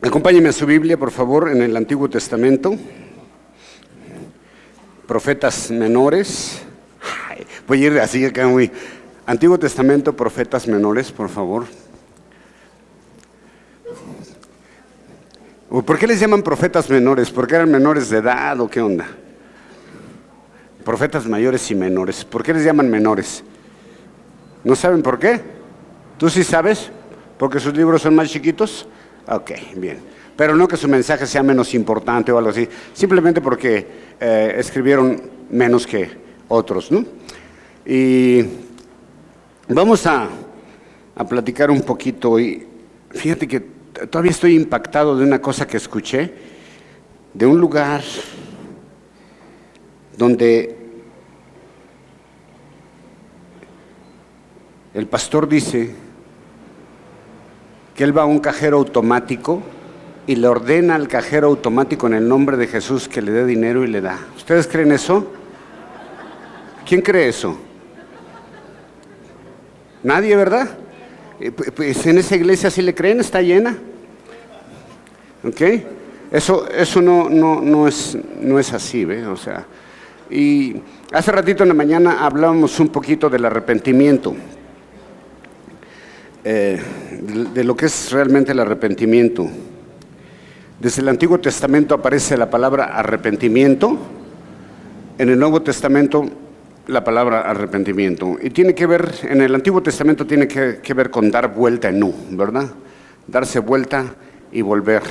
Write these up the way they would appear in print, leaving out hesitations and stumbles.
Acompáñeme a su Biblia, por favor, en el Antiguo Testamento. Profetas menores. Voy a ir así acá muy... Antiguo Testamento, profetas menores, por favor. ¿Por qué les llaman profetas menores? ¿Porque eran menores de edad o qué onda? Profetas mayores y menores. ¿Por qué les llaman menores? ¿No saben por qué? ¿Tú sí sabes? ¿Porque sus libros son más chiquitos? Ok, bien. Pero no que su mensaje sea menos importante o algo así. Simplemente porque escribieron menos que otros, ¿no? Y vamos a platicar un poquito. Y fíjate que todavía estoy impactado de una cosa que escuché, de un lugar donde el pastor dice que él va a un cajero automático y le ordena al cajero automático en el nombre de Jesús que le dé dinero y le da. ¿Ustedes creen eso? ¿Quién cree eso? Nadie, ¿verdad? Pues en esa iglesia sí le creen, está llena. ¿Ok? Eso no es así, ¿ve? O sea, y hace ratito en la mañana hablábamos un poquito del arrepentimiento. De lo que es realmente el arrepentimiento. Desde el Antiguo Testamento aparece la palabra arrepentimiento, en el Nuevo Testamento la palabra arrepentimiento, y tiene que ver, en el Antiguo Testamento tiene que ver con dar vuelta en U, ¿verdad? Darse vuelta y volver,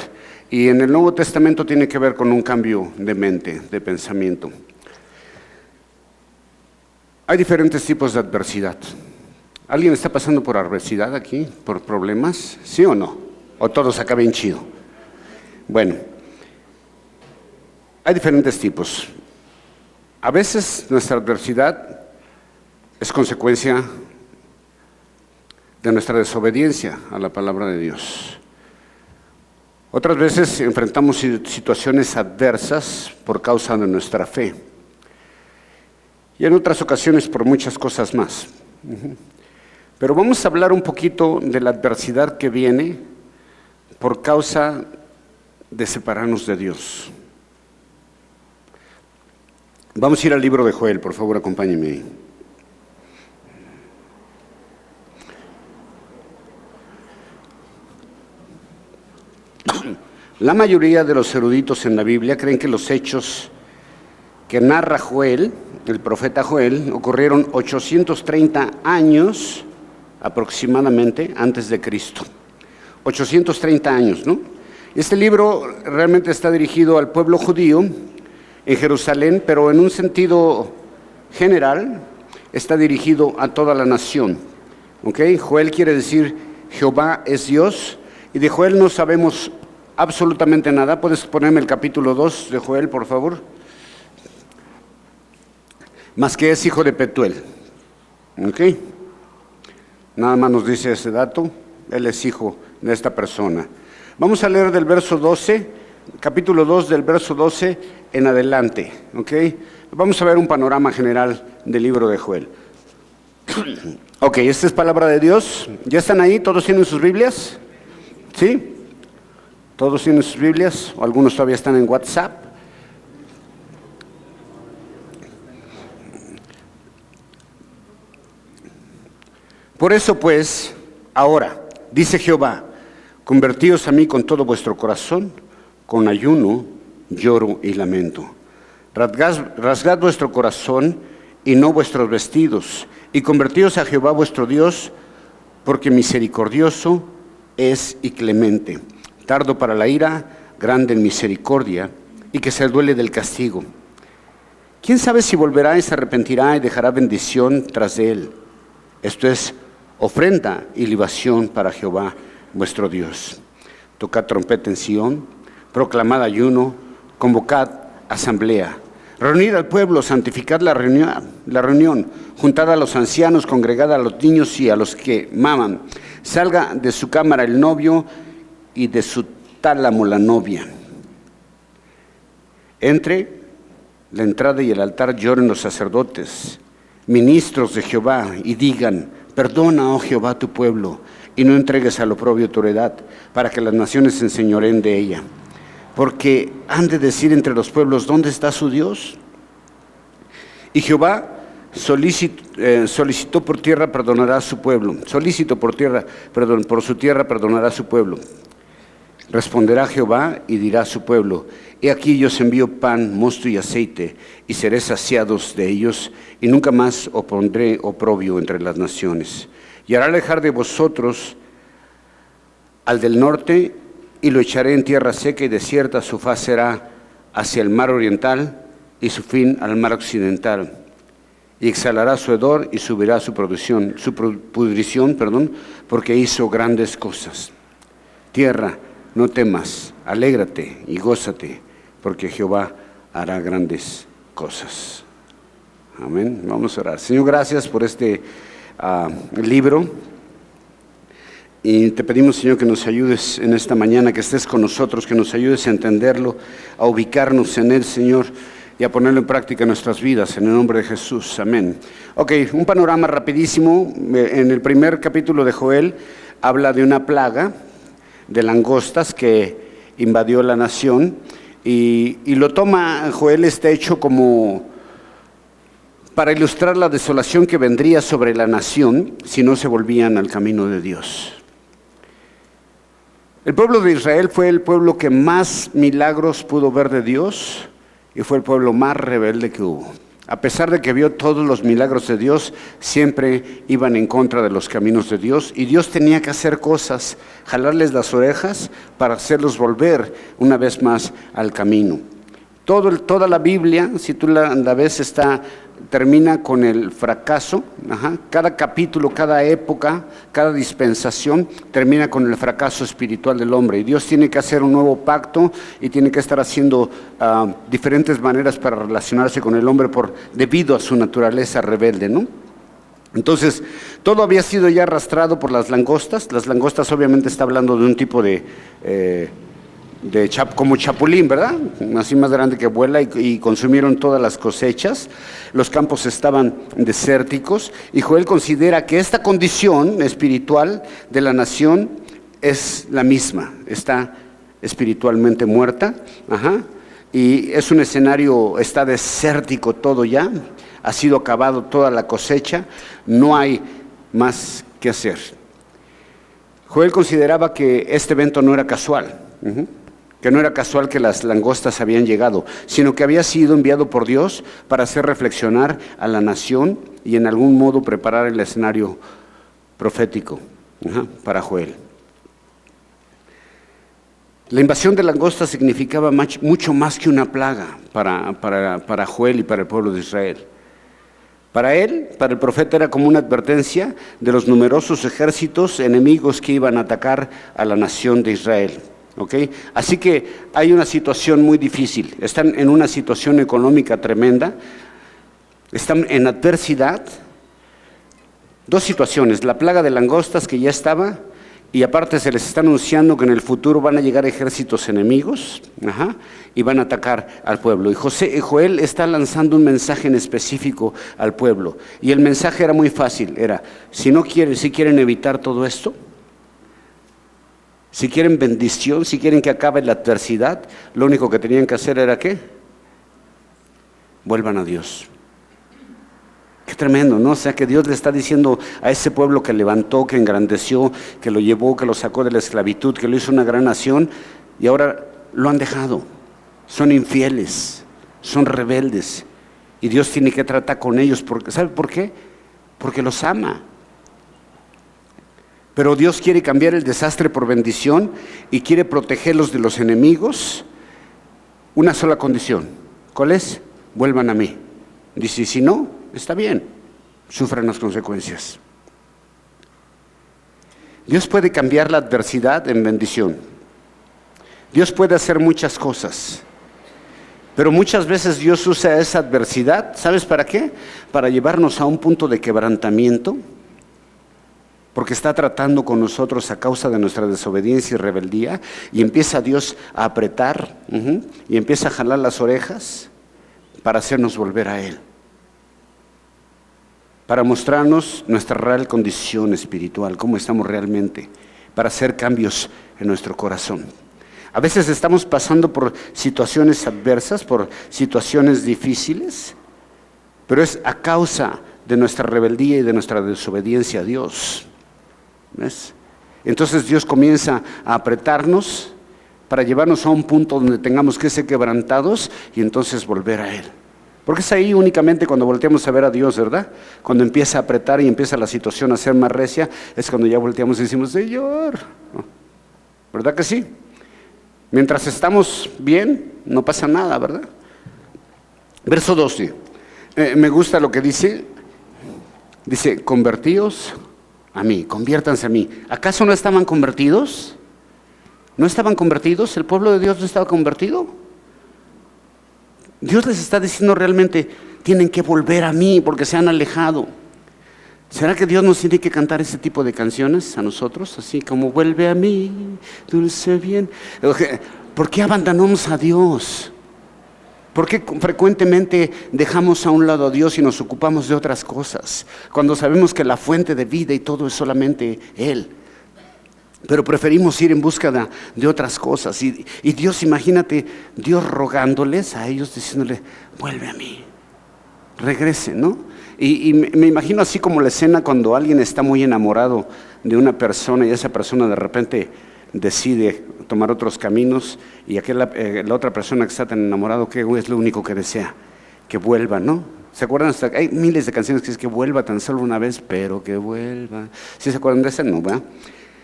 y en el Nuevo Testamento tiene que ver con un cambio de mente, de pensamiento. Hay diferentes tipos de adversidad. ¿Alguien está pasando por adversidad aquí? ¿Por problemas? ¿Sí o no? ¿O todos acá bien chido? Bueno, hay diferentes tipos. A veces nuestra adversidad es consecuencia de nuestra desobediencia a la palabra de Dios. Otras veces enfrentamos situaciones adversas por causa de nuestra fe. Y en otras ocasiones por muchas cosas más. Pero vamos a hablar un poquito de la adversidad que viene por causa de separarnos de Dios. Vamos a ir al libro de Joel, por favor, acompáñenme ahí. La mayoría de los eruditos en la Biblia creen que los hechos que narra Joel, el profeta Joel, ocurrieron 830 años aproximadamente antes de Cristo. 830 años, ¿no? Este libro realmente está dirigido al pueblo judío en Jerusalén, pero en un sentido general está dirigido a toda la nación. ¿Ok? Joel quiere decir Jehová es Dios, y de Joel no sabemos absolutamente nada. ¿Puedes ponerme el capítulo 2 de Joel, por favor? Más que es hijo de Petuel. ¿Ok? Nada más nos dice ese dato, él es hijo de esta persona. Vamos a leer del verso 12, capítulo 2 del verso 12 en adelante, ¿ok? Vamos a ver un panorama general del libro de Joel. Ok, esta es palabra de Dios. ¿Ya están ahí? ¿Todos tienen sus Biblias? ¿Sí? ¿Todos tienen sus Biblias? ¿O algunos todavía están en WhatsApp? Por eso pues, ahora, dice Jehová, convertíos a mí con todo vuestro corazón, con ayuno, lloro y lamento. Rasgad vuestro corazón y no vuestros vestidos, y convertíos a Jehová vuestro Dios, porque misericordioso es y clemente, tardo para la ira, grande en misericordia, y que se duele del castigo. ¿Quién sabe si volverá y se arrepentirá y dejará bendición tras de él? Esto es ofrenda y libación para Jehová vuestro Dios. Tocad trompeta en Sión, proclamad ayuno, convocad asamblea. Reunid al pueblo, santificad la reunión, juntad a los ancianos, congregad a los niños y a los que maman. Salga de su cámara el novio y de su tálamo la novia. Entre la entrada y el altar lloren los sacerdotes, ministros de Jehová, y digan: perdona, oh Jehová, tu pueblo, y no entregues al oprobio tu heredad, para que las naciones se enseñoreen de ella. Porque han de decir entre los pueblos, ¿dónde está su Dios? Y Jehová solicitó por tierra perdonará a su pueblo. Por su tierra perdonará a su pueblo. Responderá Jehová y dirá a su pueblo: he aquí yo os envío pan, mosto y aceite, y seré saciados de ellos, y nunca más os pondré oprobio entre las naciones. Y hará alejar de vosotros al del norte, y lo echaré en tierra seca y desierta. Su faz será hacia el mar oriental, y su fin al mar occidental. Y exhalará su hedor y subirá su pudrición, porque hizo grandes cosas. Tierra, no temas, alégrate y gózate, porque Jehová hará grandes cosas. Amén. Vamos a orar. Señor, gracias por este libro. Y te pedimos, Señor, que nos ayudes en esta mañana, que estés con nosotros, que nos ayudes a entenderlo, a ubicarnos en él, Señor, y a ponerlo en práctica en nuestras vidas, en el nombre de Jesús. Amén. Ok, un panorama rapidísimo. En el primer capítulo de Joel habla de una plaga de langostas que invadió la nación, y lo toma Joel, está hecho como para ilustrar la desolación que vendría sobre la nación si no se volvían al camino de Dios. El pueblo de Israel fue el pueblo que más milagros pudo ver de Dios, y fue el pueblo más rebelde que hubo. A pesar de que vio todos los milagros de Dios, siempre iban en contra de los caminos de Dios, y Dios tenía que hacer cosas, jalarles las orejas para hacerlos volver una vez más al camino. Toda la Biblia, si tú la ves, termina con el fracaso. Cada capítulo, cada época, cada dispensación termina con el fracaso espiritual del hombre, y Dios tiene que hacer un nuevo pacto y tiene que estar haciendo diferentes maneras para relacionarse con el hombre debido a su naturaleza rebelde, ¿no? Entonces, todo había sido ya arrastrado por las langostas. Las langostas obviamente está hablando de un tipo como chapulín, ¿verdad? Así más grande que vuela, y consumieron todas las cosechas. Los campos estaban desérticos, y Joel considera que esta condición espiritual de la nación es la misma, está espiritualmente muerta, y es un escenario, está desértico todo ya, ha sido acabado toda la cosecha, no hay más que hacer. Joel consideraba que este evento no era casual, que no era casual que las langostas habían llegado, sino que había sido enviado por Dios para hacer reflexionar a la nación y en algún modo preparar el escenario profético para Joel. La invasión de langostas significaba mucho más que una plaga para Joel y para el pueblo de Israel. Para él, para el profeta, era como una advertencia de los numerosos ejércitos enemigos que iban a atacar a la nación de Israel. ¿Okay? Así que hay una situación muy difícil, están en una situación económica tremenda, están en adversidad. Dos situaciones: la plaga de langostas que ya estaba, y aparte se les está anunciando que en el futuro van a llegar ejércitos enemigos y van a atacar al pueblo. Y Joel está lanzando un mensaje en específico al pueblo, y el mensaje era muy fácil, era: si quieren evitar todo esto, si quieren bendición, si quieren que acabe la adversidad, lo único que tenían que hacer era ¿qué? Vuelvan a Dios. Qué tremendo, ¿no? O sea, que Dios le está diciendo a ese pueblo que levantó, que engrandeció, que lo llevó, que lo sacó de la esclavitud, que lo hizo una gran nación, y ahora lo han dejado. Son infieles, son rebeldes, y Dios tiene que tratar con ellos. ¿Sabe por qué? Porque los ama. Pero Dios quiere cambiar el desastre por bendición y quiere protegerlos de los enemigos. Una sola condición. ¿Cuál es? Vuelvan a mí. Dice, si no, está bien, sufran las consecuencias. Dios puede cambiar la adversidad en bendición. Dios puede hacer muchas cosas, pero muchas veces Dios usa esa adversidad, ¿sabes para qué? Para llevarnos a un punto de quebrantamiento, porque está tratando con nosotros a causa de nuestra desobediencia y rebeldía, y empieza Dios a apretar y empieza a jalar las orejas para hacernos volver a Él. para mostrarnos nuestra real condición espiritual, cómo estamos realmente, para hacer cambios en nuestro corazón. A veces estamos pasando por situaciones adversas, por situaciones difíciles, pero es a causa de nuestra rebeldía y de nuestra desobediencia a Dios. ¿Ves? Entonces Dios comienza a apretarnos para llevarnos a un punto donde tengamos que ser quebrantados y entonces volver a Él. Porque es ahí únicamente cuando volteamos a ver a Dios, ¿verdad? Cuando empieza a apretar y empieza la situación a ser más recia, es cuando ya volteamos y decimos, Señor, ¿verdad que sí? Mientras estamos bien, no pasa nada, ¿verdad? Verso 12, me gusta lo que dice, convertíos a mí, conviértanse a mí. ¿Acaso no estaban convertidos? ¿No estaban convertidos? ¿El pueblo de Dios no estaba convertido? Dios les está diciendo realmente, tienen que volver a mí porque se han alejado. ¿Será que Dios nos tiene que cantar ese tipo de canciones a nosotros? Así como, vuelve a mí, dulce bien. ¿Por qué abandonamos a Dios? ¿Por qué frecuentemente dejamos a un lado a Dios y nos ocupamos de otras cosas? Cuando sabemos que la fuente de vida y todo es solamente Él. Pero preferimos ir en búsqueda de otras cosas. Y Dios, imagínate, Dios rogándoles a ellos, diciéndole, vuelve a mí, regresen, ¿no? Y me imagino así como la escena cuando alguien está muy enamorado de una persona y esa persona de repente decide tomar otros caminos y la otra persona que está tan enamorado, que es lo único que desea, que vuelva, ¿no? ¿Se acuerdan? Hay miles de canciones que dicen que vuelva tan solo una vez, pero que vuelva. ¿Sí se acuerdan de esa? No, ¿verdad?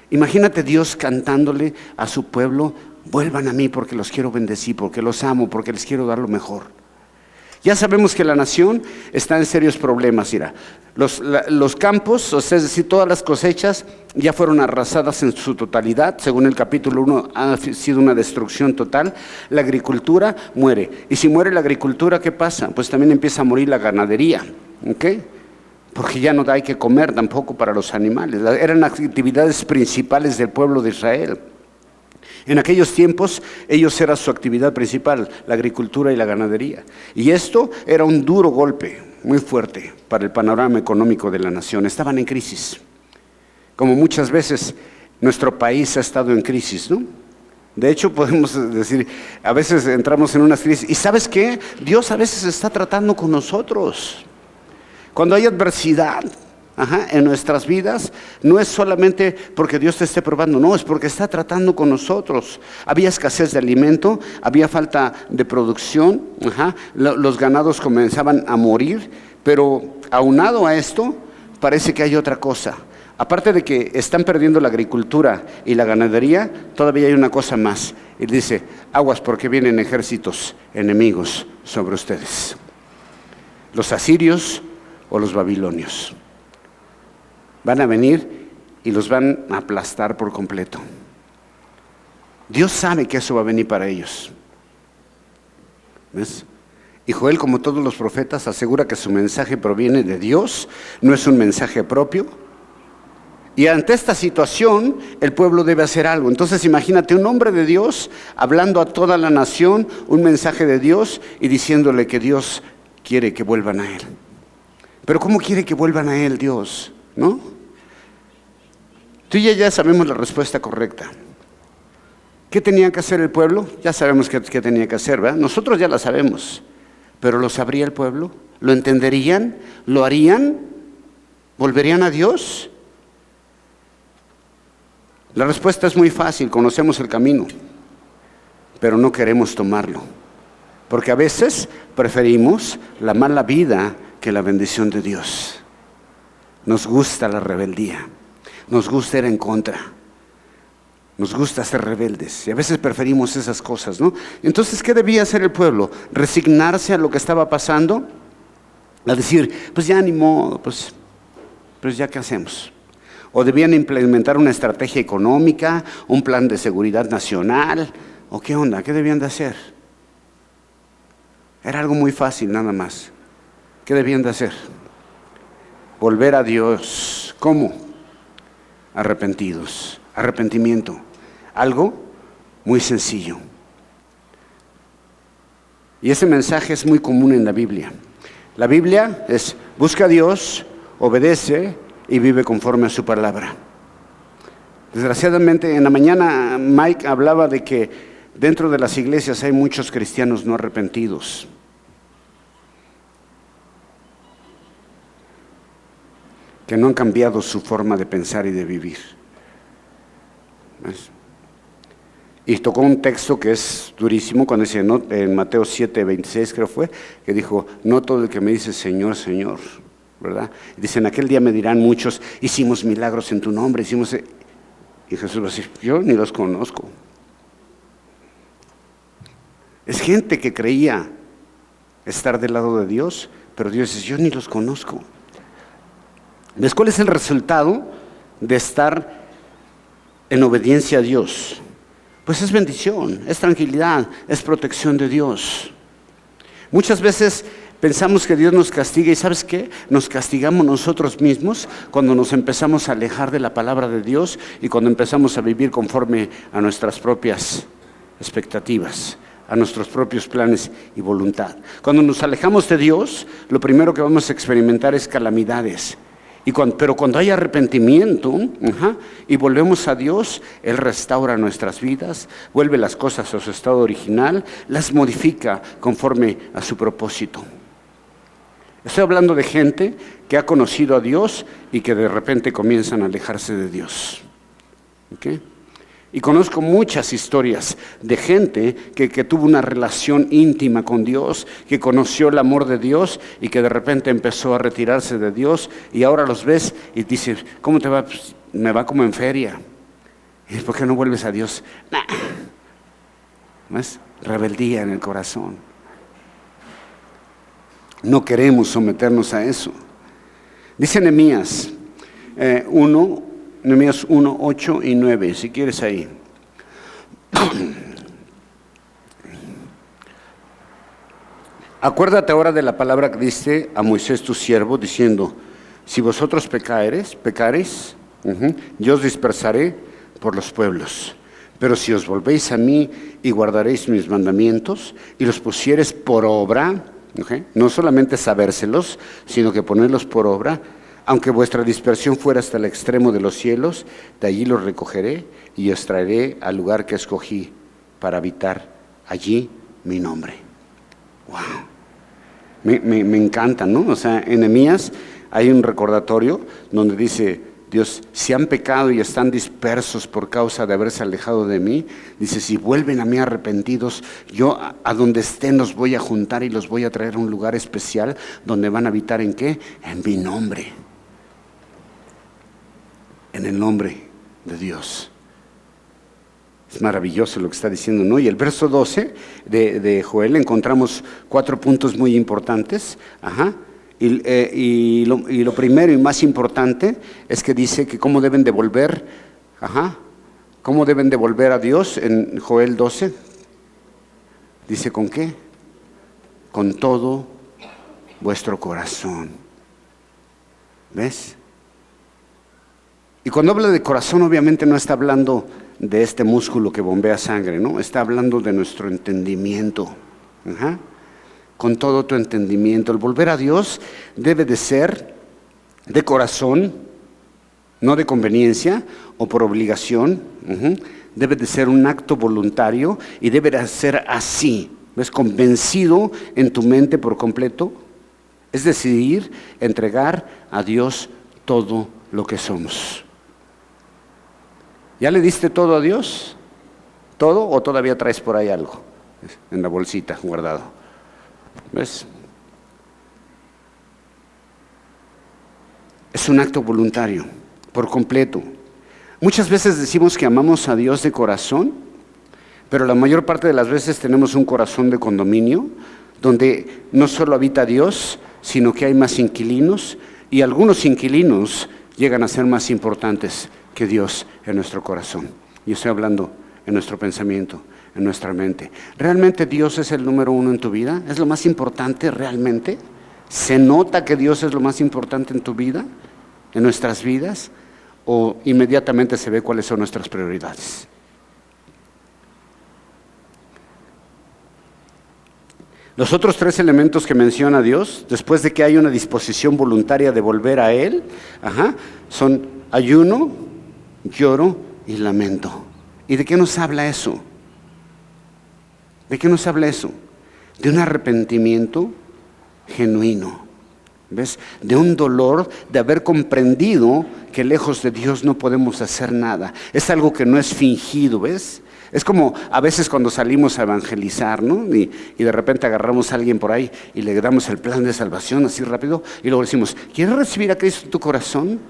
Imagínate Dios cantándole a su pueblo, vuelvan a mí porque los quiero bendecir, porque los amo, porque les quiero dar lo mejor. Ya sabemos que la nación está en serios problemas, mira. Los campos, o sea, es decir, todas las cosechas ya fueron arrasadas en su totalidad. Según el capítulo 1, ha sido una destrucción total. La agricultura muere. Y si muere la agricultura, ¿qué pasa? Pues también empieza a morir la ganadería, ¿ok? Porque ya no hay que comer tampoco para los animales. Eran actividades principales del pueblo de Israel. En aquellos tiempos, ellos era su actividad principal, la agricultura y la ganadería. Y esto era un duro golpe, muy fuerte, para el panorama económico de la nación. Estaban en crisis. Como muchas veces nuestro país ha estado en crisis, ¿no? De hecho, podemos decir, a veces entramos en una crisis. ¿Y sabes qué? Dios a veces está tratando con nosotros. Cuando hay adversidad en nuestras vidas, no es solamente porque Dios te esté probando, no, es porque está tratando con nosotros. Había escasez de alimento, había falta de producción, los ganados comenzaban a morir, pero aunado a esto, parece que hay otra cosa. Aparte de que están perdiendo la agricultura y la ganadería, todavía hay una cosa más. Él dice, aguas porque vienen ejércitos enemigos sobre ustedes. Los asirios o los babilonios. Van a venir y los van a aplastar por completo. Dios sabe que eso va a venir para ellos. ¿Ves? Y Joel, como todos los profetas, asegura que su mensaje proviene de Dios, no es un mensaje propio. Y ante esta situación, el pueblo debe hacer algo. Entonces imagínate un hombre de Dios hablando a toda la nación, un mensaje de Dios y diciéndole que Dios quiere que vuelvan a Él. Pero ¿cómo quiere que vuelvan a Él Dios? ¿No? Tú y yo ya sabemos la respuesta correcta. ¿Qué tenía que hacer el pueblo? Ya sabemos qué tenía que hacer, ¿verdad? Nosotros ya la sabemos. ¿Pero lo sabría el pueblo? ¿Lo entenderían? ¿Lo harían? ¿Volverían a Dios? La respuesta es muy fácil, conocemos el camino, pero no queremos tomarlo. Porque a veces preferimos la mala vida que la bendición de Dios. Nos gusta la rebeldía. Nos gusta ir en contra, nos gusta ser rebeldes y a veces preferimos esas cosas, ¿no? Entonces, ¿qué debía hacer el pueblo? ¿Resignarse a lo que estaba pasando? A decir, pues ya ni modo, pues ya ¿qué hacemos? ¿O debían implementar una estrategia económica, un plan de seguridad nacional? ¿O qué onda? ¿Qué debían de hacer? Era algo muy fácil nada más. ¿Qué debían de hacer? Volver a Dios. ¿Cómo? Arrepentidos, arrepentimiento, algo muy sencillo. Y ese mensaje es muy común en la Biblia. La Biblia es, busca a Dios, obedece y vive conforme a su palabra. Desgraciadamente, en la mañana Mike hablaba de que dentro de las iglesias hay muchos cristianos no arrepentidos. Que no han cambiado su forma de pensar y de vivir. ¿Ves? Y tocó un texto que es durísimo cuando dice, ¿no? En Mateo 7:26 creo fue, que dijo, no todo el que me dice Señor, Señor, ¿verdad? Y dice, en aquel día me dirán muchos, hicimos milagros en tu nombre, y Jesús va a decir, yo ni los conozco. Es gente que creía estar del lado de Dios, pero Dios dice, yo ni los conozco. ¿Ves cuál es el resultado de estar en obediencia a Dios? Pues es bendición, es tranquilidad, es protección de Dios. Muchas veces pensamos que Dios nos castiga y ¿sabes qué? Nos castigamos nosotros mismos cuando nos empezamos a alejar de la palabra de Dios y cuando empezamos a vivir conforme a nuestras propias expectativas, a nuestros propios planes y voluntad. Cuando nos alejamos de Dios, lo primero que vamos a experimentar es calamidades. Pero cuando hay arrepentimiento y volvemos a Dios, Él restaura nuestras vidas, vuelve las cosas a su estado original, las modifica conforme a su propósito. Estoy hablando de gente que ha conocido a Dios y que de repente comienzan a alejarse de Dios. ¿Okay? Y conozco muchas historias de gente que tuvo una relación íntima con Dios, que conoció el amor de Dios y que de repente empezó a retirarse de Dios y ahora los ves y dices, ¿cómo te va? Pues, me va como en feria. ¿Y por qué no vuelves a Dios? Nah. ¿Ves? Rebeldía en el corazón. No queremos someternos a eso. Dice Nehemías 1, 8 y 9, si quieres ahí. Acuérdate ahora de la palabra que diste a Moisés tu siervo, diciendo, si vosotros pecareis, yo os dispersaré por los pueblos. Pero si os volvéis a mí y guardaréis mis mandamientos y los pusieres por obra, no solamente sabérselos, sino que ponerlos por obra, aunque vuestra dispersión fuera hasta el extremo de los cielos, de allí los recogeré y os traeré al lugar que escogí para habitar allí mi nombre. ¡Wow! Me encanta, ¿no? O sea, en Nehemías hay un recordatorio donde dice, Dios, si han pecado y están dispersos por causa de haberse alejado de mí, dice, si vuelven a mí arrepentidos, yo a donde estén los voy a juntar y los voy a traer a un lugar especial donde van a habitar, ¿en qué? En mi nombre. En el nombre de Dios. Es maravilloso lo que está diciendo, ¿no? Y el verso 12 de Joel encontramos 4 puntos muy importantes. Y lo primero y más importante es que dice que cómo deben de volver, cómo deben de volver a Dios en Joel 12. Dice, ¿con qué? Con todo vuestro corazón. ¿Ves? Y cuando habla de corazón, obviamente no está hablando de este músculo que bombea sangre, ¿no? Está hablando de nuestro entendimiento. Con todo tu entendimiento. El volver a Dios debe de ser de corazón, no de conveniencia o por obligación. Debe de ser un acto voluntario y debe de ser así. ¿Ves? Convencido en tu mente por completo. Es decidir entregar a Dios todo lo que somos. ¿Ya le diste todo a Dios? ¿Todo o todavía traes por ahí algo en la bolsita guardado? ¿Ves? Es un acto voluntario, por completo. Muchas veces decimos que amamos a Dios de corazón, pero la mayor parte de las veces tenemos un corazón de condominio, donde no solo habita Dios, sino que hay más inquilinos, y algunos inquilinos llegan a ser más importantes que Dios en nuestro corazón. Y estoy hablando en nuestro pensamiento, en nuestra mente. ¿Realmente Dios es el número 1 en tu vida? ¿Es lo más importante realmente? ¿Se nota que Dios es lo más importante en tu vida, en nuestras vidas? ¿O inmediatamente se ve cuáles son nuestras prioridades? Los otros 3 elementos que menciona Dios, después de que hay una disposición voluntaria de volver a Él, son ayuno, lloro y lamento. ¿Y de qué nos habla eso? ¿De qué nos habla eso? De un arrepentimiento genuino, ¿ves? De un dolor de haber comprendido que lejos de Dios no podemos hacer nada. Es algo que no es fingido, ¿ves? Es como a veces cuando salimos a evangelizar, ¿no? Y de repente agarramos a alguien por ahí y le damos el plan de salvación así rápido y luego decimos, ¿quieres recibir a Cristo en tu corazón?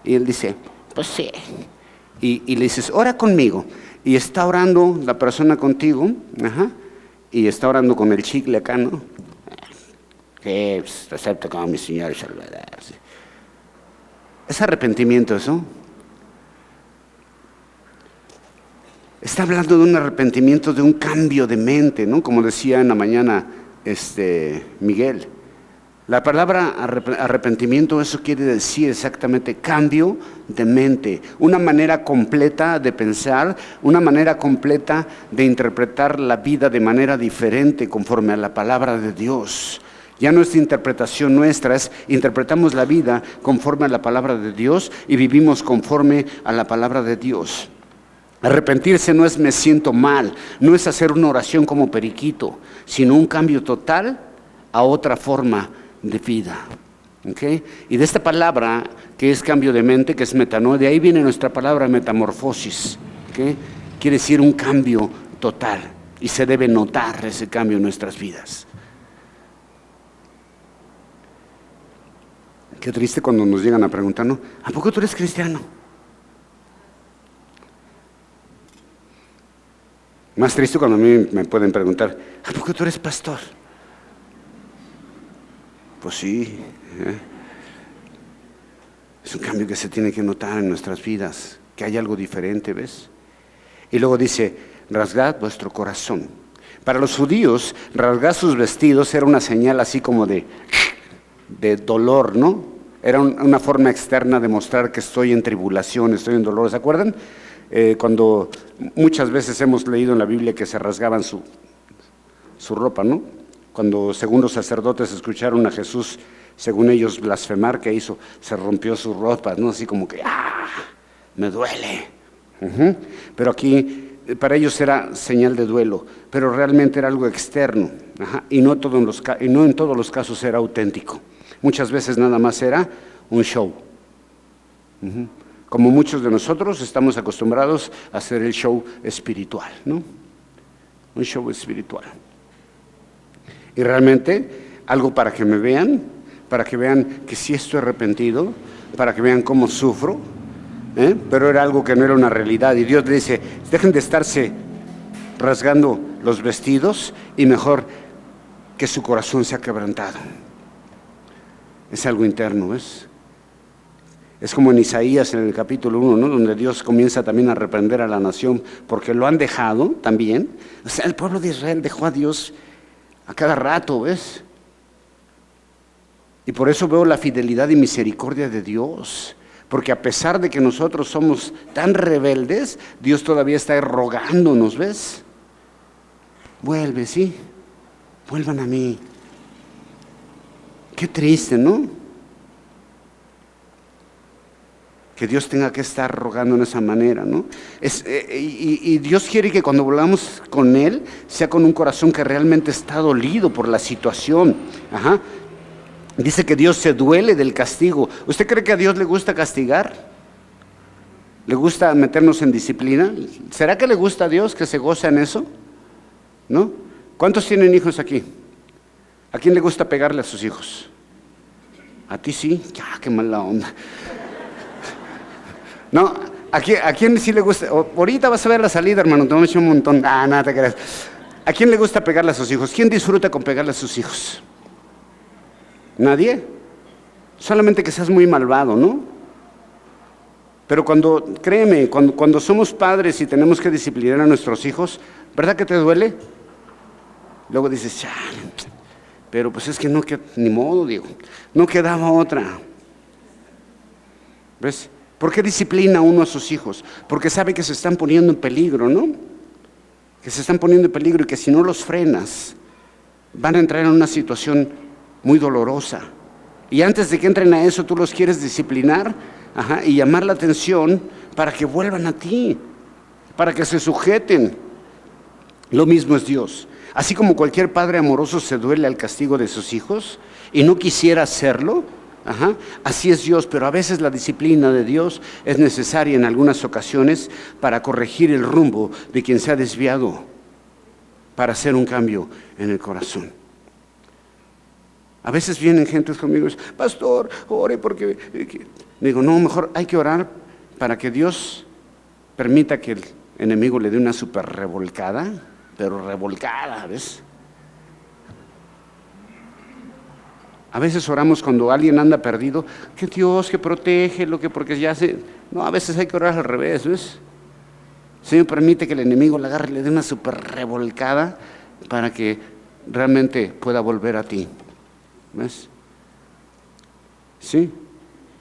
Y él dice, pues sí. Y le dices, ora conmigo. Y está orando la persona contigo, y está orando con el chicle acá, ¿no? Que pues, acepto como mi Señor y Salvador. Es arrepentimiento eso. Está hablando de un arrepentimiento, de un cambio de mente, ¿no? Como decía en la mañana Miguel. La palabra arrepentimiento, eso quiere decir exactamente cambio de mente, una manera completa de pensar, una manera completa de interpretar la vida de manera diferente conforme a la palabra de Dios. Ya no es interpretación nuestra, interpretamos la vida conforme a la palabra de Dios y vivimos conforme a la palabra de Dios. Arrepentirse no es me siento mal, no es hacer una oración como periquito, sino un cambio total a otra forma de vida. ¿Okay? Y de esta palabra que es cambio de mente, que es metanoia, de ahí viene nuestra palabra metamorfosis. ¿Okay? Quiere decir un cambio total y se debe notar ese cambio en nuestras vidas. Qué triste cuando nos llegan a preguntar, ¿no? ¿A poco tú eres cristiano? Más triste cuando a mí me pueden preguntar, ¿a poco tú eres pastor? Pues sí. Es un cambio que se tiene que notar en nuestras vidas, que hay algo diferente, ¿ves? Y luego dice, rasgad vuestro corazón. Para los judíos, rasgar sus vestidos era una señal así como de dolor, ¿no? Era una forma externa de mostrar que estoy en tribulación, estoy en dolor. ¿Se acuerdan? Cuando muchas veces hemos leído en la Biblia que se rasgaban su ropa, ¿no? Cuando según los sacerdotes escucharon a Jesús, según ellos blasfemar, ¿qué hizo? Se rompió su ropa, ¿no? Así como que, me duele. Pero aquí para ellos era señal de duelo, pero realmente era algo externo, y no en todos los casos era auténtico. Muchas veces nada más era un show. Como muchos de nosotros estamos acostumbrados a hacer el show espiritual, ¿no? Un show espiritual. Y realmente algo para que me vean, para que vean que sí estoy arrepentido, para que vean cómo sufro, pero era algo que no era una realidad. Y Dios le dice, dejen de estarse rasgando los vestidos y mejor que su corazón sea quebrantado. Es algo interno, ¿ves? Es como en Isaías en el capítulo 1, ¿no? Donde Dios comienza también a reprender a la nación porque lo han dejado también. O sea, el pueblo de Israel dejó a Dios a cada rato, ¿ves? Y por eso veo la fidelidad y misericordia de Dios. Porque a pesar de que nosotros somos tan rebeldes, Dios todavía está rogándonos, ¿ves? Vuelve, sí, vuelvan a mí. Qué triste, ¿no? Que Dios tenga que estar rogando en esa manera, ¿no? Y Dios quiere que cuando volvamos con Él, sea con un corazón que realmente está dolido por la situación. Dice que Dios se duele del castigo. ¿Usted cree que a Dios le gusta castigar? ¿Le gusta meternos en disciplina? ¿Será que le gusta a Dios que se goza en eso? ¿No? ¿Cuántos tienen hijos aquí? ¿A quién le gusta pegarle a sus hijos? ¿A ti sí? ¡Ya, qué mala onda! No, ¿a quién sí le gusta? Ahorita vas a ver la salida, hermano, te vamos a echar un montón. Nada te creas. ¿A quién le gusta pegarle a sus hijos? ¿Quién disfruta con pegarle a sus hijos? ¿Nadie? Solamente que seas muy malvado, ¿no? Pero créeme, cuando somos padres y tenemos que disciplinar a nuestros hijos, ¿verdad que te duele? Luego dices, pero pues es que no queda, ni modo, digo, no quedaba otra. ¿Ves? ¿Por qué disciplina uno a sus hijos? Porque sabe que se están poniendo en peligro, ¿no? Que se están poniendo en peligro y que si no los frenas, van a entrar en una situación muy dolorosa. Y antes de que entren a eso, tú los quieres disciplinar, y llamar la atención para que vuelvan a ti, para que se sujeten. Lo mismo es Dios. Así como cualquier padre amoroso se duele al castigo de sus hijos y no quisiera hacerlo, así es Dios, pero a veces la disciplina de Dios es necesaria en algunas ocasiones para corregir el rumbo de quien se ha desviado, para hacer un cambio en el corazón. A veces vienen gentes conmigo y dicen, pastor, ore porque... Digo, no, mejor hay que orar para que Dios permita que el enemigo le dé una super revolcada, pero revolcada, ¿ves? A veces oramos cuando alguien anda perdido, que Dios, que protégelo, que porque ya se... No, a veces hay que orar al revés, ¿ves? Señor, permite que el enemigo le agarre y le dé una super revolcada para que realmente pueda volver a ti, ¿ves? ¿Sí?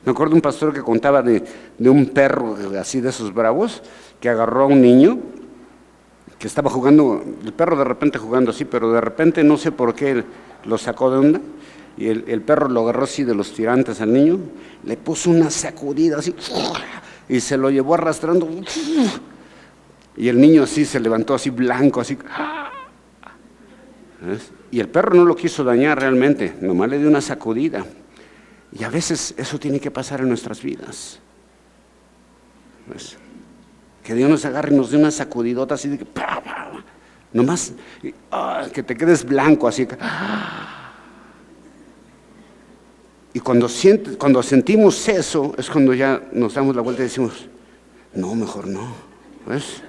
Me acuerdo de un pastor que contaba de un perro así de esos bravos, que agarró a un niño que estaba jugando, el perro de repente jugando así, pero de repente no sé por qué lo sacó de onda, y el perro lo agarró así de los tirantes al niño, le puso una sacudida así, y se lo llevó arrastrando, y el niño así se levantó así blanco, así, ¿ves? Y el perro no lo quiso dañar realmente, nomás le dio una sacudida. Y a veces eso tiene que pasar en nuestras vidas, ¿ves? Que Dios nos agarre y nos dé una sacudidota así de que nomás que te quedes blanco así. Y cuando sentimos eso es cuando ya nos damos la vuelta y decimos, no, mejor no, ¿ves?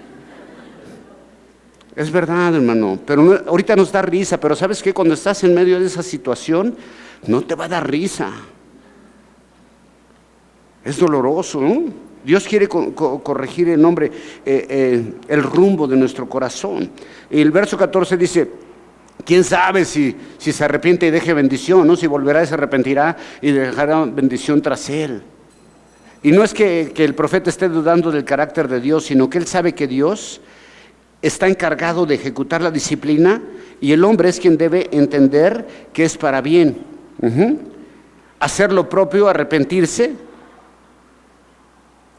Es verdad, hermano, pero no, ahorita nos da risa, pero ¿sabes qué? Cuando estás en medio de esa situación no te va a dar risa. Es doloroso, ¿no? Dios quiere corregir el rumbo de nuestro corazón. Y el verso 14 dice, ¿quién sabe si se arrepiente y deje bendición, ¿no? Si volverá y se arrepentirá y dejará bendición tras él. Y no es que el profeta esté dudando del carácter de Dios, sino que él sabe que Dios está encargado de ejecutar la disciplina y el hombre es quien debe entender que es para bien. Hacer lo propio, arrepentirse,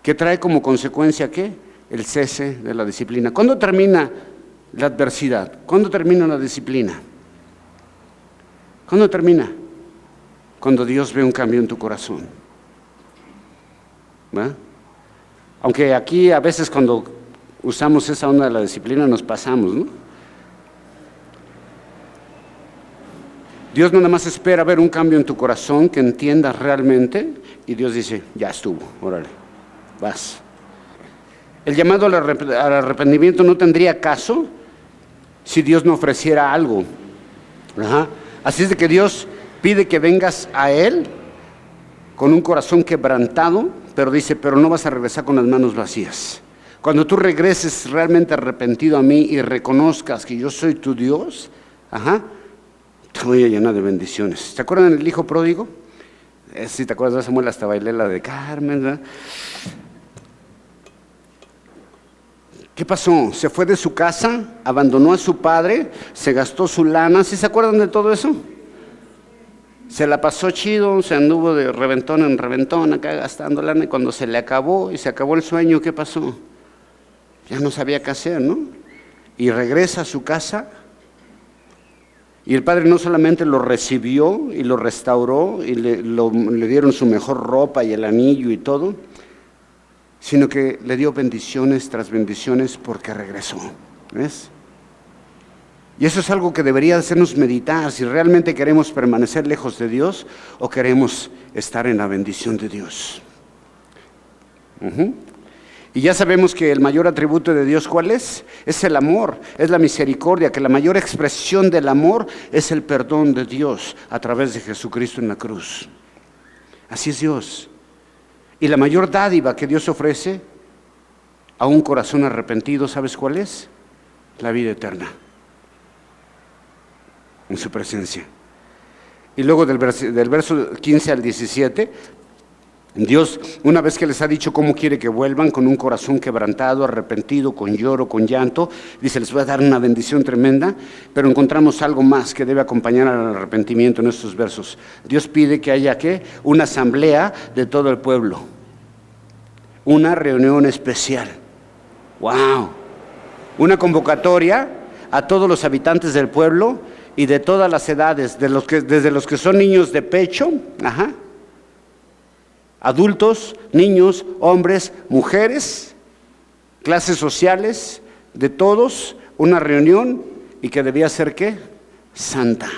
que trae como consecuencia, ¿qué? El cese de la disciplina. ¿Cuándo termina la adversidad? ¿Cuándo termina la disciplina? ¿Cuándo termina? Cuando Dios ve un cambio en tu corazón. ¿Va? Aunque aquí a veces cuando usamos esa onda de la disciplina nos pasamos, ¿no? Dios nada más espera ver un cambio en tu corazón, que entiendas realmente, y Dios dice, ya estuvo, órale, vas. El llamado al arrepentimiento no tendría caso si Dios no ofreciera algo. Así es de que Dios pide que vengas a Él con un corazón quebrantado, pero dice, pero no vas a regresar con las manos vacías. Cuando tú regreses realmente arrepentido a mí y reconozcas que yo soy tu Dios, te voy a llenar de bendiciones. ¿Te acuerdan del hijo pródigo? Si te acuerdas de Samuel, hasta bailé la de Carmen, ¿verdad? ¿Qué pasó? Se fue de su casa, abandonó a su padre, se gastó su lana. ¿Sí se acuerdan de todo eso? Se la pasó chido, se anduvo de reventón en reventón acá gastando lana, y cuando se le acabó y se acabó el sueño, ¿qué pasó? Ya no sabía qué hacer, ¿no? Y regresa a su casa y el padre no solamente lo recibió y lo restauró y le dieron su mejor ropa y el anillo y todo, sino que le dio bendiciones tras bendiciones porque regresó, ¿ves? Y eso es algo que debería hacernos meditar si realmente queremos permanecer lejos de Dios o queremos estar en la bendición de Dios. Y ya sabemos que el mayor atributo de Dios, ¿cuál es? Es el amor, es la misericordia, que la mayor expresión del amor es el perdón de Dios a través de Jesucristo en la cruz. Así es Dios. Y la mayor dádiva que Dios ofrece a un corazón arrepentido, ¿sabes cuál es? La vida eterna en su presencia. Y luego del verso 15 al 17, Dios, una vez que les ha dicho cómo quiere que vuelvan, con un corazón quebrantado, arrepentido, con lloro, con llanto, dice, les voy a dar una bendición tremenda, pero encontramos algo más que debe acompañar al arrepentimiento en estos versos. Dios pide que haya, ¿qué? Una asamblea de todo el pueblo, una reunión especial. ¡Wow! Una convocatoria a todos los habitantes del pueblo y de todas las edades, desde los que son niños de pecho, adultos, niños, hombres, mujeres, clases sociales, de todos, una reunión, y que debía ser, ¿qué? Santa.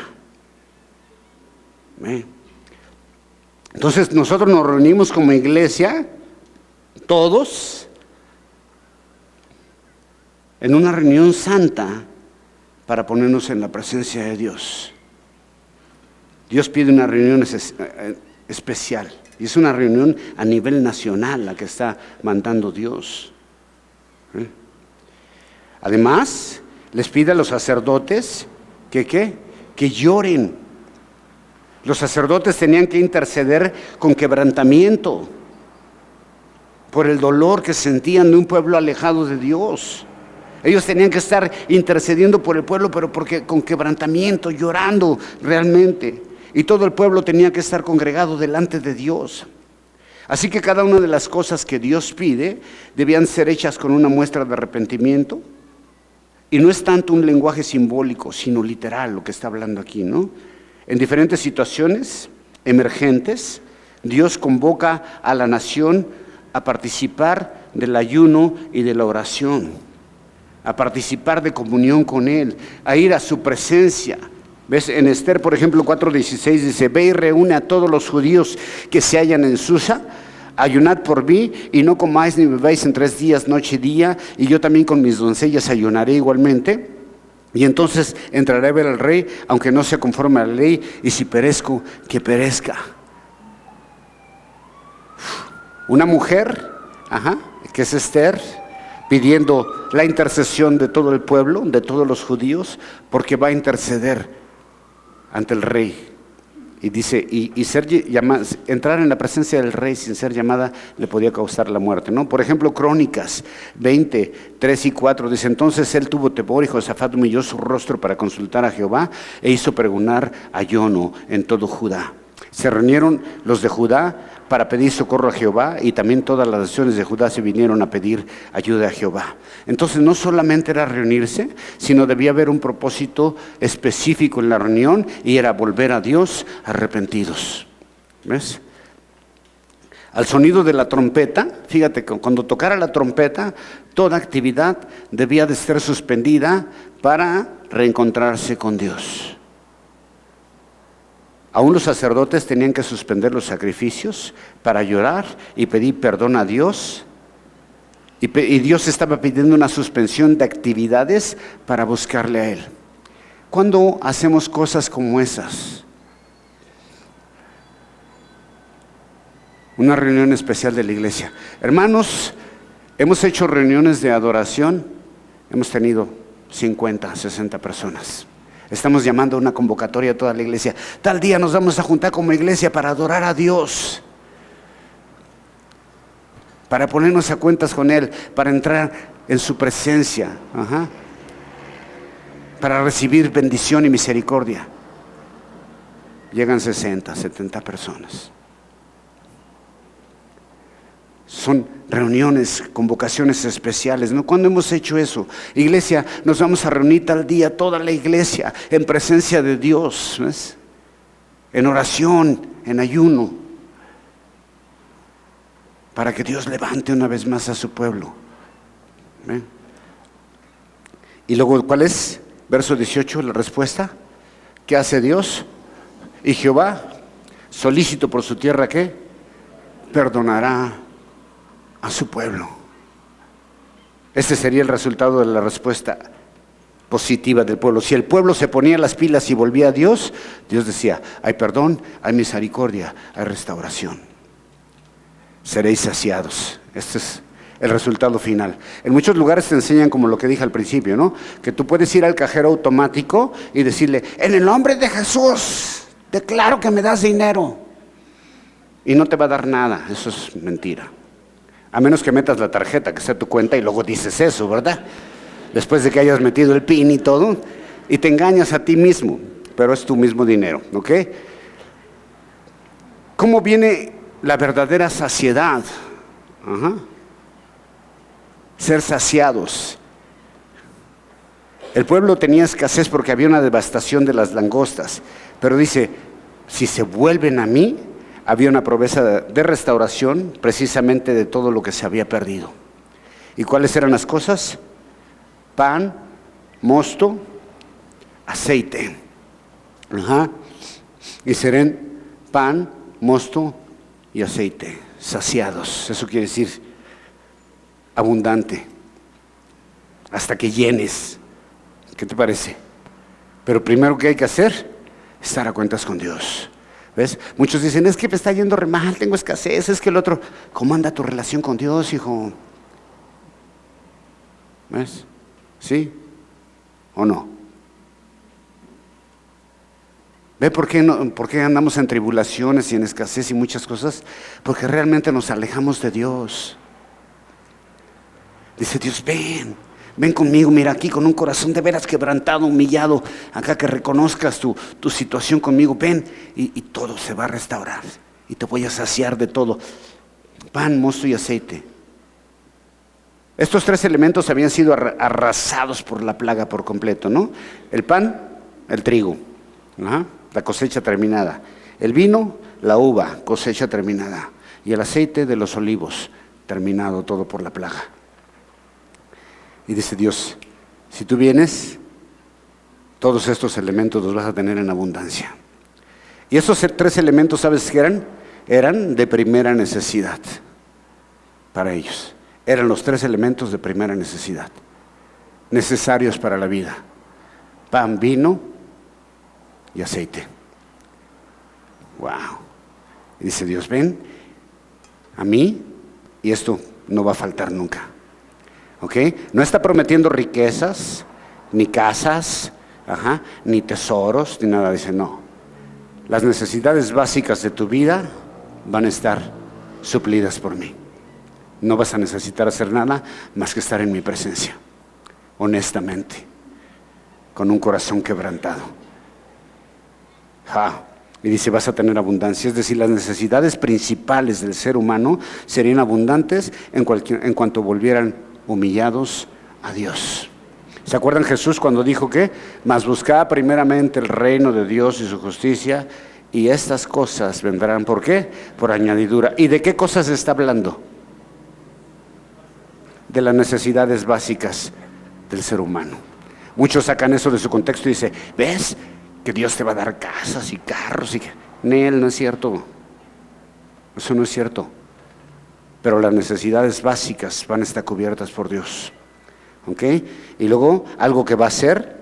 Entonces nosotros nos reunimos como iglesia, todos, en una reunión santa para ponernos en la presencia de Dios. Dios pide una reunión especial. Y es una reunión a nivel nacional la que está mandando Dios. Además, les pide a los sacerdotes que lloren. Los sacerdotes tenían que interceder con quebrantamiento por el dolor que sentían de un pueblo alejado de Dios. Ellos tenían que estar intercediendo por el pueblo, pero con quebrantamiento, llorando realmente. Y todo el pueblo tenía que estar congregado delante de Dios. Así que cada una de las cosas que Dios pide debían ser hechas con una muestra de arrepentimiento. Y no es tanto un lenguaje simbólico, sino literal lo que está hablando aquí, ¿no? En diferentes situaciones emergentes, Dios convoca a la nación a participar del ayuno y de la oración, a participar de comunión con Él, a ir a su presencia. ¿Ves? En Esther, por ejemplo, 4:16 dice, ve y reúne a todos los judíos que se hallan en Susa, ayunad por mí y no comáis ni bebáis en 3 días, noche y día, y yo también con mis doncellas ayunaré igualmente, y entonces entraré a ver al rey, aunque no sea conforme a la ley, y si perezco, que perezca. Una mujer, que es Esther, pidiendo la intercesión de todo el pueblo, de todos los judíos, porque va a interceder ante el rey. Y dice, y ser llamada, entrar en la presencia del rey sin ser llamada le podía causar la muerte, ¿no? Por ejemplo, Crónicas 20, 3 y 4 dice, entonces él tuvo temor y Josafat humilló su rostro para consultar a Jehová e hizo pregonar ayuno en todo Judá. Se reunieron los de Judá para pedir socorro a Jehová, y también todas las naciones de Judá se vinieron a pedir ayuda a Jehová. Entonces no solamente era reunirse, sino debía haber un propósito específico en la reunión, y era volver a Dios arrepentidos. ¿Ves? Al sonido de la trompeta, fíjate, cuando tocara la trompeta, toda actividad debía de ser suspendida para reencontrarse con Dios. Aún los sacerdotes tenían que suspender los sacrificios para llorar y pedir perdón a Dios. Y Dios estaba pidiendo una suspensión de actividades para buscarle a Él. ¿Cuándo hacemos cosas como esas? Una reunión especial de la iglesia. Hermanos, hemos hecho reuniones de adoración. Hemos tenido 50, 60 personas. Estamos llamando a una convocatoria a toda la iglesia. Tal día nos vamos a juntar como iglesia para adorar a Dios, para ponernos a cuentas con Él, para entrar en su presencia, para recibir bendición y misericordia. Llegan 60, 70 personas. Son reuniones, convocaciones especiales, ¿no? ¿Cuándo hemos hecho eso? Iglesia, nos vamos a reunir tal día, toda la iglesia, en presencia de Dios, ¿ves? En oración, en ayuno, para que Dios levante una vez más a su pueblo. ¿Ven? Y luego, ¿cuál es? Verso 18, la respuesta. ¿Qué hace Dios? Y Jehová, solícito por su tierra, ¿qué? Perdonará a su pueblo. Este sería el resultado de la respuesta positiva del pueblo. Si el pueblo se ponía las pilas y volvía a Dios, Dios decía, hay perdón, hay misericordia, hay restauración. Seréis saciados. Este es el resultado final. En muchos lugares te enseñan como lo que dije al principio, ¿no? Que tú puedes ir al cajero automático y decirle, en el nombre de Jesús, declaro que me das dinero. y no te va a dar nada. Eso es mentira. A menos que metas la tarjeta, que sea tu cuenta, y luego dices eso, ¿verdad? Después de que hayas metido el PIN y todo, y te engañas a ti mismo, pero es tu mismo dinero, ¿ok? ¿Cómo viene la verdadera saciedad? Ser saciados. El pueblo tenía escasez porque había una devastación de las langostas, pero dice, si se vuelven a mí, había una promesa de restauración precisamente de todo lo que se había perdido. ¿Y cuáles eran las cosas? Pan, mosto, aceite. Y serán pan, mosto y aceite, saciados. Eso quiere decir abundante, hasta que llenes. ¿Qué te parece? Pero primero, ¿qué hay que hacer? Estar a cuentas con Dios. ¿Ves? Muchos dicen, es que me está yendo re mal, tengo escasez, es que el otro. ¿Cómo anda tu relación con Dios, hijo? ¿Ves? ¿Sí o no? ¿Ve por qué andamos en tribulaciones y en escasez y muchas cosas? Porque realmente nos alejamos de Dios. Dice Dios, ven conmigo, mira aquí con un corazón de veras quebrantado, humillado, acá que reconozcas tu situación conmigo, ven y todo se va a restaurar y te voy a saciar de todo. Pan, mosto y aceite. Estos tres elementos habían sido arrasados por la plaga por completo, ¿no? El pan, el trigo, la cosecha terminada. El vino, la uva, cosecha terminada. Y el aceite de los olivos, terminado todo por la plaga. Y dice Dios, si tú vienes, todos estos elementos los vas a tener en abundancia. Y esos tres elementos, ¿sabes qué eran? Eran de primera necesidad para ellos. Eran los tres elementos de primera necesidad, necesarios para la vida. Pan, vino y aceite. Wow. Y dice Dios, ven a mí y esto no va a faltar nunca. ¿Ok? No está prometiendo riquezas, ni casas, ni tesoros, ni nada. Dice, no. Las necesidades básicas de tu vida van a estar suplidas por mí. No vas a necesitar hacer nada más que estar en mi presencia, honestamente, con un corazón quebrantado. Y dice, vas a tener abundancia. Es decir, las necesidades principales del ser humano serían abundantes en cuanto volvieran humillados a Dios. ¿Se acuerdan Jesús cuando dijo que? Mas buscad primeramente el reino de Dios y su justicia, y estas cosas vendrán, ¿por qué? Por añadidura. ¿Y de qué cosas está hablando? De las necesidades básicas del ser humano. Muchos sacan eso de su contexto y dicen, ¿ves? Que Dios te va a dar casas y carros y que... No es cierto. Eso no es cierto. Pero las necesidades básicas van a estar cubiertas por Dios. ¿Ok? Y luego, algo que va a ser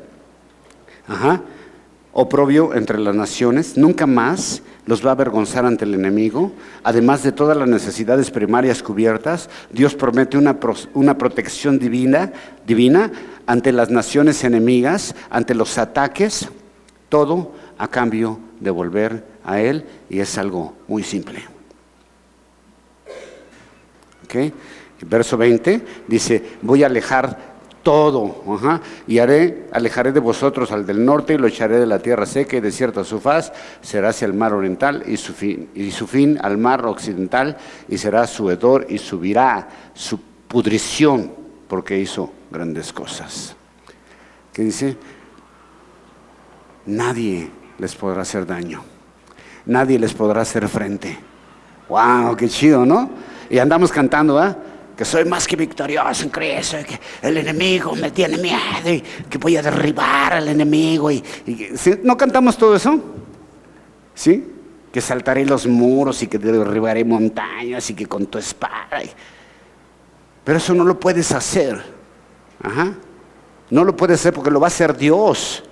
oprobio entre las naciones, nunca más los va a avergonzar ante el enemigo. Además de todas las necesidades primarias cubiertas, Dios promete una protección divina ante las naciones enemigas, ante los ataques, todo a cambio de volver a Él, y es algo muy simple. ¿Okay? Verso 20 dice, voy a alejar todo, y alejaré de vosotros al del norte y lo echaré de la tierra seca y desierta su faz, será hacia el mar oriental y su fin al mar occidental, y será su hedor y subirá su pudrición porque hizo grandes cosas. ¿Qué dice? Nadie les podrá hacer daño, nadie les podrá hacer frente. ¡Wow! ¡Qué chido!, ¿no? Y andamos cantando, que soy más que victorioso en Cristo, y que el enemigo me tiene miedo, y que voy a derribar al enemigo. ¿Sí? ¿No cantamos todo eso? ¿Sí? Que saltaré los muros y que derribaré montañas y que con tu espada. Pero eso no lo puedes hacer. No lo puedes hacer porque lo va a hacer Dios.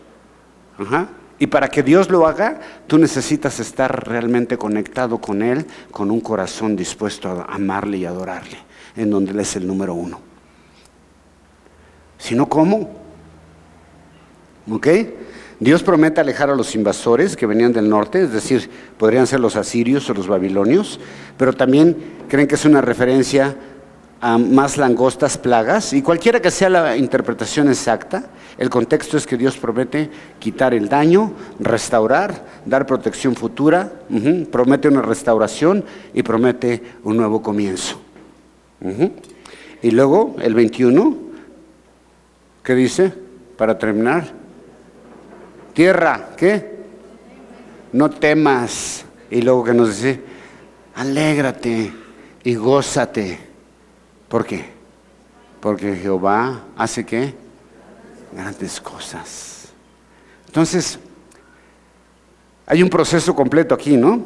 Y para que Dios lo haga, tú necesitas estar realmente conectado con Él, con un corazón dispuesto a amarle y adorarle, en donde Él es el número uno. Si no, ¿cómo? ¿Ok? Dios promete alejar a los invasores que venían del norte, es decir, podrían ser los asirios o los babilonios, pero también creen que es una referencia a más langostas plagas, y cualquiera que sea la interpretación exacta, el contexto es que Dios promete quitar el daño, restaurar, dar protección futura, promete una restauración y promete un nuevo comienzo. Y luego el 21, ¿qué dice? Para terminar, tierra, ¿qué? No temas. Y luego que nos dice, alégrate y gózate. ¿Por qué? Porque Jehová hace ¿qué? Grandes cosas. Entonces, hay un proceso completo aquí, ¿no?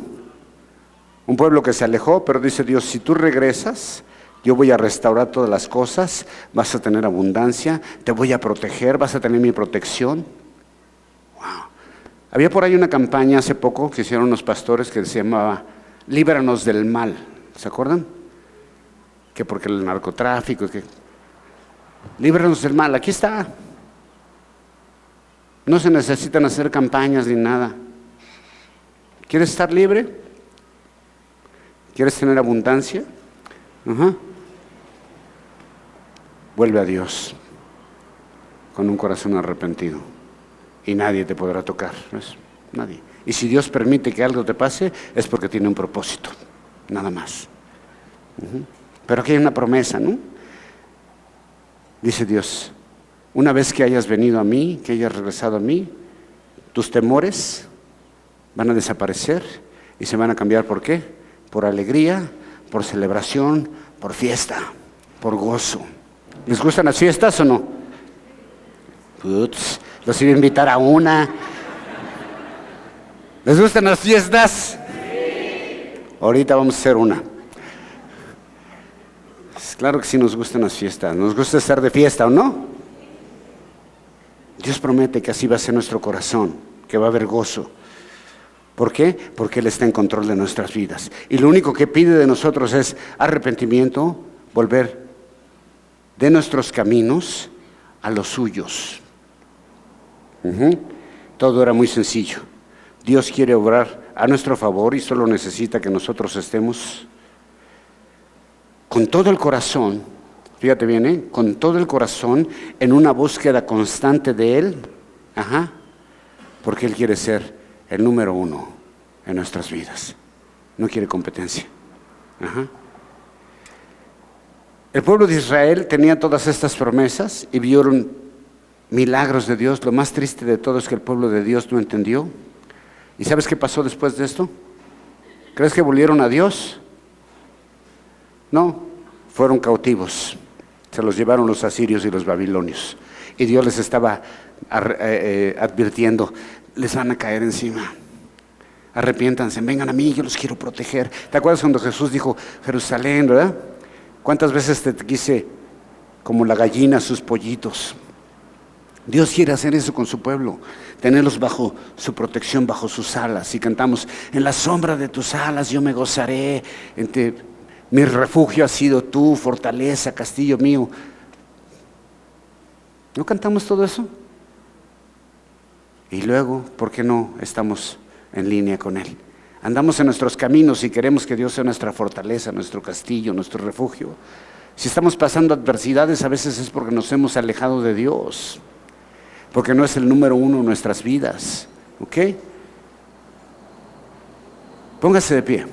Un pueblo que se alejó, pero dice Dios, si tú regresas, yo voy a restaurar todas las cosas, vas a tener abundancia, te voy a proteger, vas a tener mi protección. Wow. Había por ahí una campaña hace poco que hicieron unos pastores que se llamaba Líbranos del mal, ¿se acuerdan? Que porque el narcotráfico, que líbranos del mal, aquí está. No se necesitan hacer campañas ni nada. ¿Quieres estar libre? ¿Quieres tener abundancia? Vuelve a Dios con un corazón arrepentido y nadie te podrá tocar, ¿ves? Nadie. Y si Dios permite que algo te pase, es porque tiene un propósito, nada más. Pero aquí hay una promesa, ¿no? Dice Dios, una vez que hayas venido a mí, que hayas regresado a mí, tus temores van a desaparecer y se van a cambiar, ¿por qué? Por alegría, por celebración, por fiesta, por gozo. ¿Les gustan las fiestas o no? Los iba a invitar a una. ¿Les gustan las fiestas? Sí. Ahorita vamos a hacer una. Claro que sí nos gustan las fiestas. Nos gusta estar de fiesta, ¿o no? Dios promete que así va a ser nuestro corazón, que va a haber gozo. ¿Por qué? Porque Él está en control de nuestras vidas. Y lo único que pide de nosotros es arrepentimiento, volver de nuestros caminos a los suyos. Todo era muy sencillo. Dios quiere obrar a nuestro favor y solo necesita que nosotros estemos con todo el corazón, fíjate bien, con todo el corazón en una búsqueda constante de Él, porque Él quiere ser el número uno en nuestras vidas. No quiere competencia. El pueblo de Israel tenía todas estas promesas y vieron milagros de Dios. Lo más triste de todo es que el pueblo de Dios no entendió. ¿Y sabes qué pasó después de esto? ¿Crees que volvieron a Dios? No, fueron cautivos. Se los llevaron los asirios y los babilonios. Y Dios les estaba advirtiendo, les van a caer encima. Arrepiéntanse, vengan a mí, yo los quiero proteger. ¿Te acuerdas cuando Jesús dijo, Jerusalén, verdad? ¿Cuántas veces te quise como la gallina sus pollitos? Dios quiere hacer eso con su pueblo, tenerlos bajo su protección, bajo sus alas. Y cantamos, en la sombra de tus alas yo me gozaré, mi refugio ha sido tú, fortaleza, castillo mío. ¿No cantamos todo eso? Y luego, ¿por qué no estamos en línea con Él? Andamos en nuestros caminos y queremos que Dios sea nuestra fortaleza, nuestro castillo, nuestro refugio. Si estamos pasando adversidades, a veces es porque nos hemos alejado de Dios, porque no es el número uno en nuestras vidas. ¿Ok? Póngase de pie.